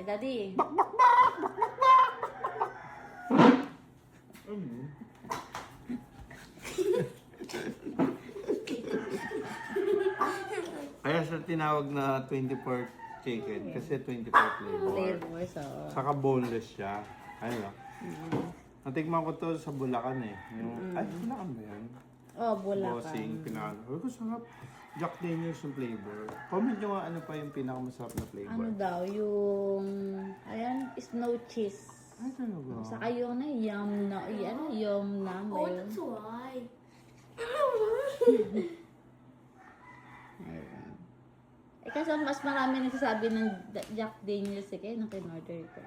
Daddy. Kaya siya tinawag na 24 chicken kasi 24 flavor. Flavors, Saka boneless siya. Ayun. Natikman ko to sa Bulacan eh. Yung, ay, Bulacan ba yan? Oh, Bulacan. Bossing, pinaka. Ay, ko sarap. Jack Daniels yung flavor. Comment nyo nga ano pa yung pinakamasarap na flavor. Ano daw, yung, ayan, snow cheese. Ay, talaga. Saka yung na, yum na, ano, yum na. Oh, that's why. Ayun. Eh, kasi mas marami nagsasabi ng Jack Daniels eh, kaya nung kinorder ko.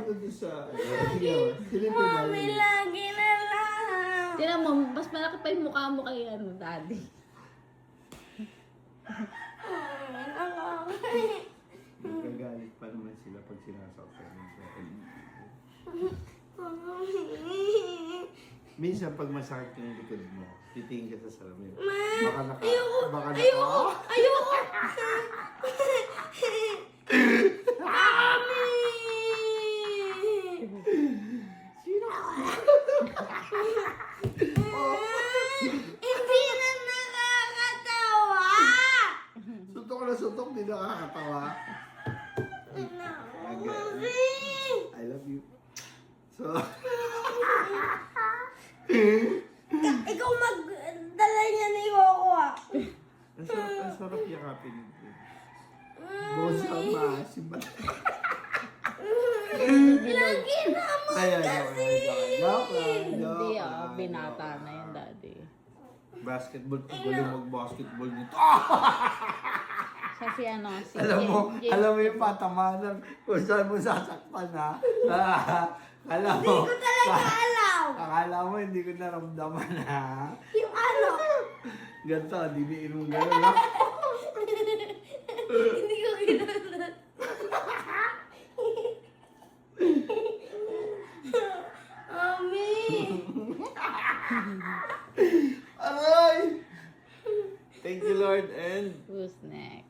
Ano sa... Mami, lagi na lang. Tinan mo, mas malaki pa yung mukha mo kay ano, Daddy. Nagagalit pa naman sila pag sinasaktan ng Minsan pag masakit yung likod mo, titingin ka sa salamin. Baka naka... Baka naka... Ayoko! Sino? Hindi na nakakatawa! Suntok na suntok, di nakakatawa. Mami! I love you. So... Ikaw magdala niya ni Coco ah. ang sarap yakapin nito. Bosa simba. Lagi naman kasi. Hindi binata na yan, Daddy. Basketball, galing mag-basketball nito. Siya si ano, si James. Alam mo yung patamanan kung saan mo sasakpan ha. Alam Hindi mo. ko talaga alam. Akala mo hindi ko naramdaman ha. Yung ano? Ganto, diniin mo gano'n ha. Hindi ko kinala. Mami! Aray! Thank you Lord and... Who's next?